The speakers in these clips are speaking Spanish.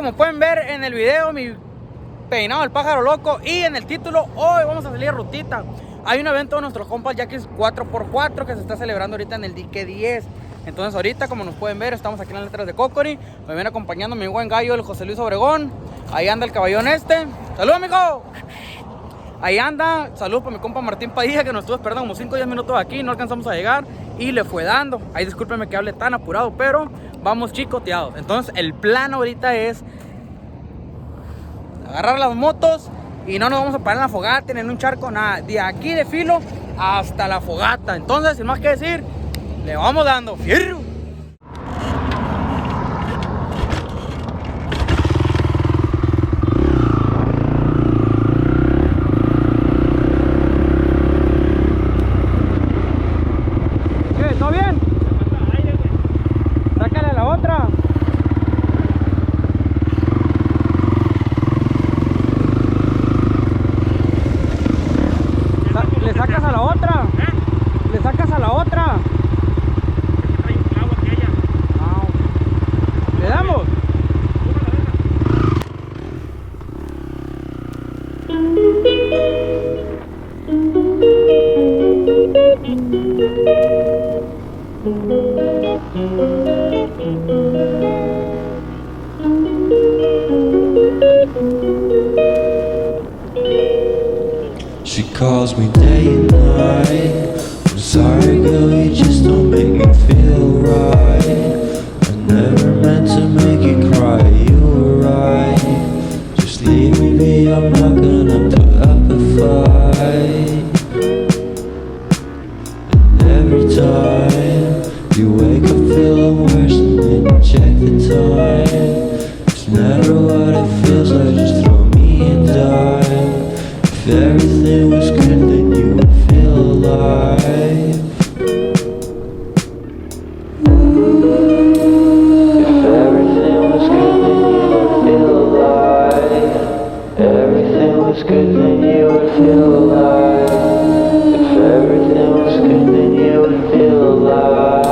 como pueden ver en el video, mi peinado del pájaro loco, y en el título, hoy vamos a salir a rutita. Hay un evento de nuestros compas Yaquis 4x4 que se está celebrando ahorita en el dique 10. Entonces ahorita, como nos pueden ver, estamos aquí en las letras de Cocori. Me viene acompañando mi buen gallo, el José Luis Obregón. Ahí anda el caballón este. ¡Saludos, amigo! Ahí anda, saludos para mi compa Martín Padilla, que nos estuvo esperando como 5 o 10 minutos aquí, no alcanzamos a llegar y le fue dando. Ahí discúlpenme que hable tan apurado, pero vamos chicoteados. Entonces el plan ahorita es agarrar las motos y no nos vamos a parar en la fogata, en un charco, nada. De aquí de filo hasta la fogata. Entonces, sin más que decir, le vamos dando. ¡Fierro! ¿Todo bien? Sácale a la otra. ¿Le sacas a la otra? ¿Le sacas a la otra? ¿Le damos? She calls me day and night. I'm sorry, girl, you just don't make me feel right. I never meant to make you cry, you were right. Just leave me be, I'm not gonna put up a fight. And every time you wake up feeling worse, and then you check the time. It's never what it feels like, just throw me a dime. If everything was good, then you would feel alive. If everything was good, then you would feel alive. Everything was good, then you would feel alive. If everything was good, then you would feel alive.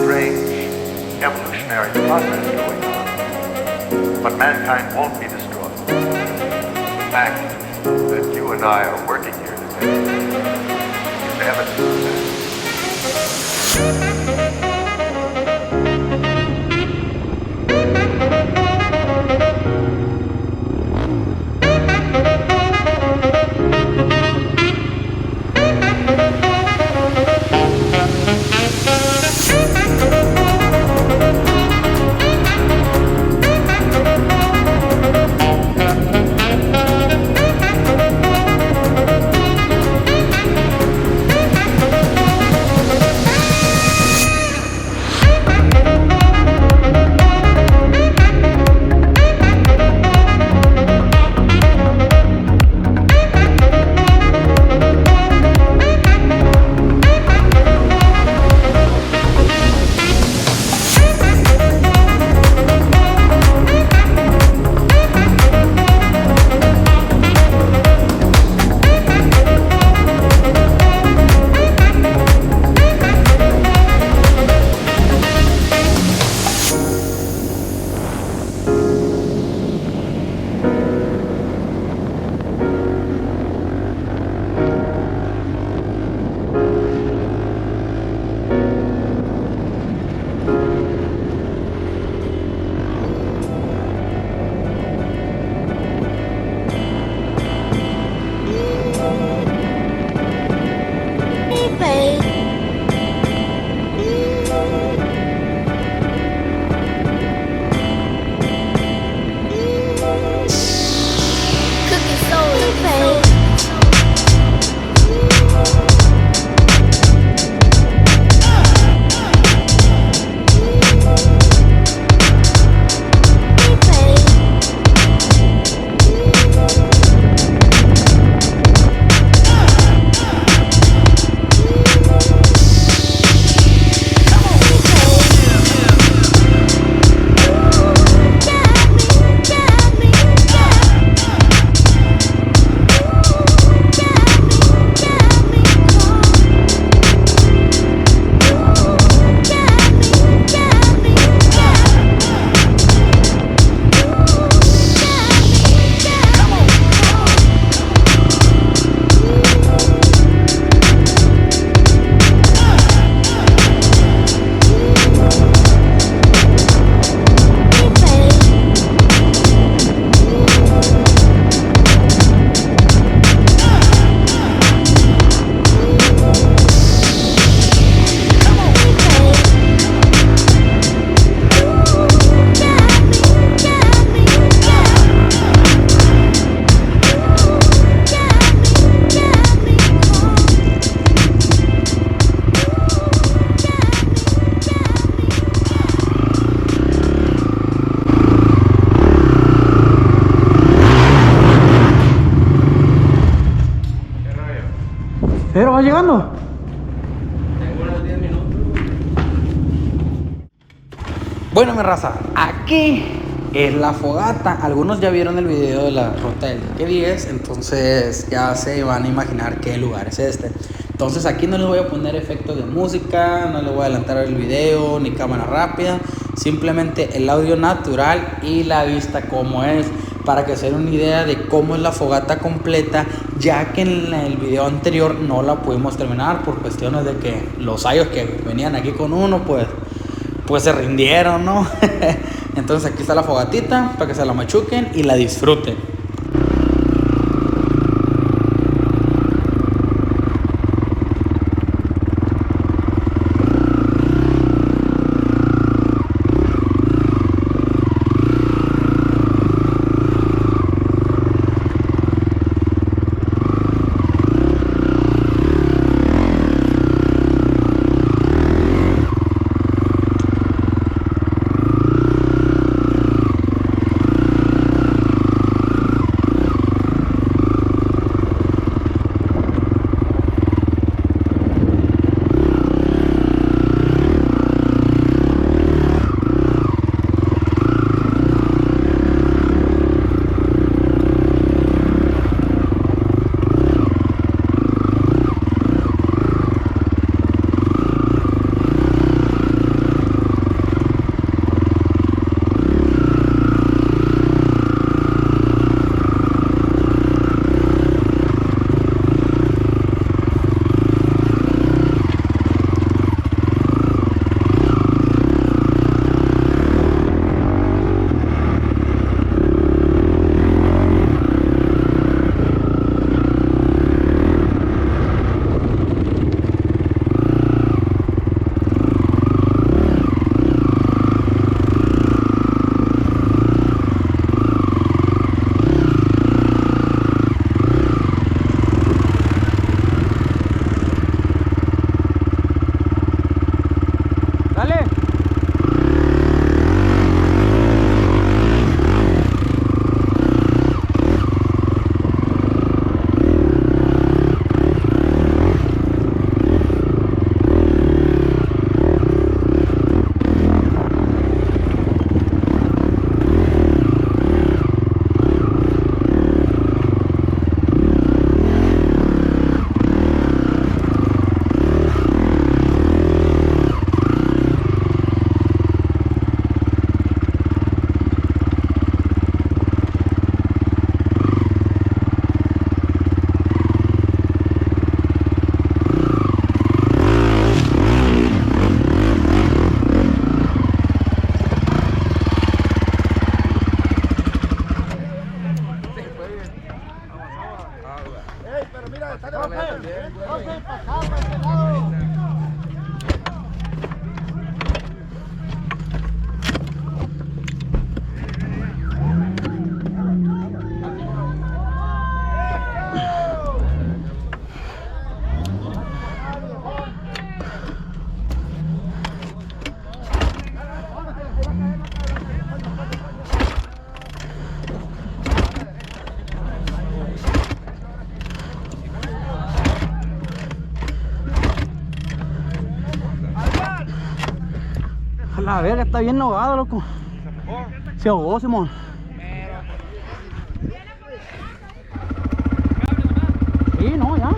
strange evolutionary process going on. But mankind won't be destroyed. The fact that you and I are working here today is evidence of that. Pero va llegando. Tengo unos 10 minutos. Bueno, mi raza, aquí es la fogata. Algunos ya vieron el video de la ruta del Dique 10, entonces ya se van a imaginar qué lugar es este. Entonces aquí no les voy a poner efectos de música, no les voy a adelantar el video ni cámara rápida, simplemente el audio natural y la vista como es, para que se den una idea de cómo es la fogata completa, ya que en el video anterior no la pudimos terminar por cuestiones de que los ayos que venían aquí con uno pues se rindieron, ¿no? Entonces aquí está la fogatita para que se la machuquen y la disfruten. A la verga, está bien ahogado, loco. Se ahogó, Simón. Sí, no, ya.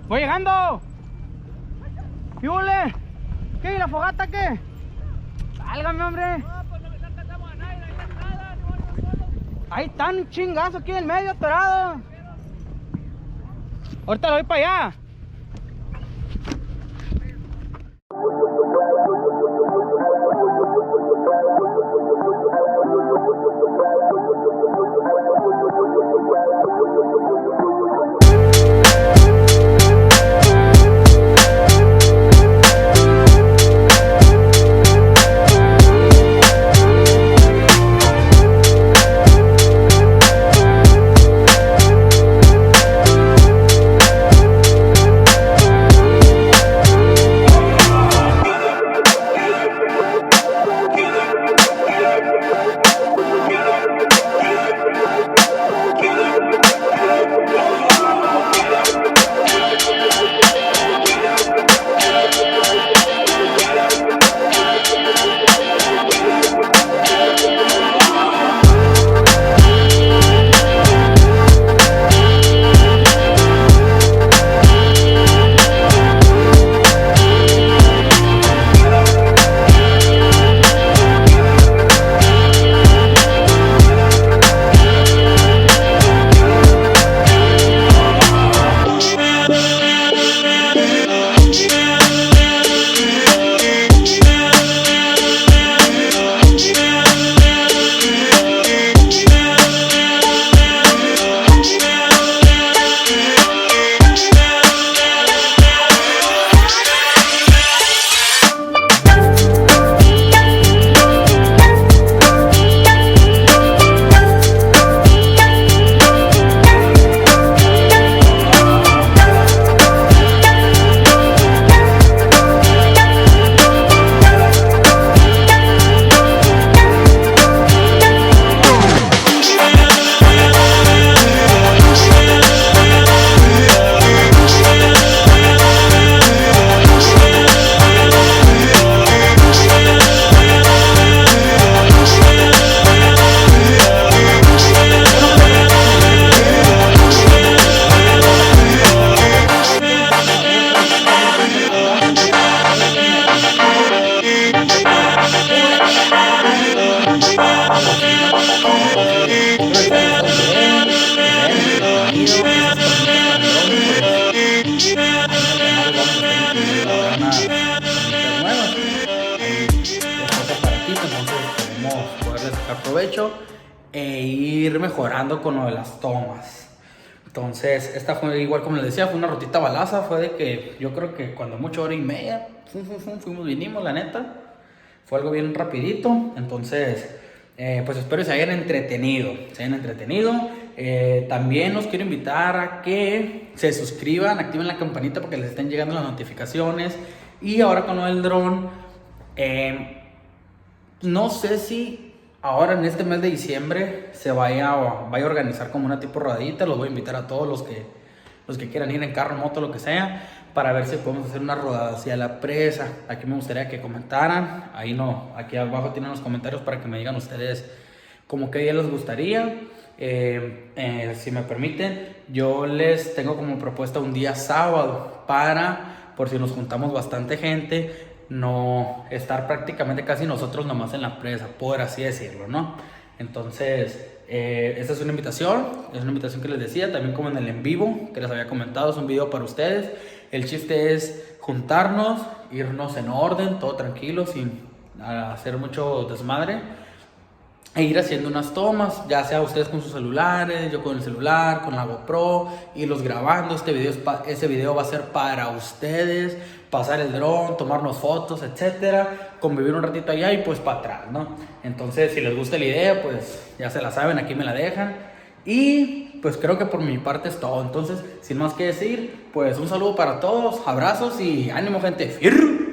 ¡Voy llegando! ¿Qué hule? ¿Qué? ¿Y la fogata qué? ¡Sálgame, hombre! Ahí están un chingazo aquí en el medio, atorado. Ahorita lo voy para allá. sacar provecho e ir mejorando con lo de las tomas. Entonces, esta fue igual como les decía, fue una rutita balaza, fue de que yo creo que cuando mucho hora y media, fuimos, vinimos, la neta. Fue algo bien rapidito, entonces, pues espero que se hayan entretenido, también los quiero invitar a que se suscriban, activen la campanita para que les estén llegando las notificaciones. Y ahora con lo del dron, no sé si ahora en este mes de diciembre se vaya a organizar como una tipo rodadita. Los voy a invitar a todos los que quieran ir en carro, moto, lo que sea, para ver si podemos hacer una rodada hacia la presa. Aquí me gustaría que comentaran, aquí abajo tienen los comentarios para que me digan ustedes como qué día les gustaría. Si me permiten, yo les tengo como propuesta un día sábado para, por si nos juntamos bastante gente, no estar prácticamente casi nosotros nomás en la presa, por así decirlo, ¿no? Entonces, esta es una invitación que les decía, también como en el en vivo que les había comentado, es un video para ustedes. El chiste es juntarnos, irnos en orden, todo tranquilo, sin hacer mucho desmadre, e ir haciendo unas tomas, ya sea ustedes con sus celulares, yo con el celular, con la GoPro, irlos grabando. Ese video va a ser para ustedes, pasar el dron, tomarnos fotos, etcétera, convivir un ratito allá y pues para atrás, ¿no? Entonces, si les gusta la idea, pues ya se la saben, aquí me la dejan. Y pues creo que por mi parte es todo. Entonces, sin más que decir, pues un saludo para todos, abrazos y ánimo, gente. ¡Fierro!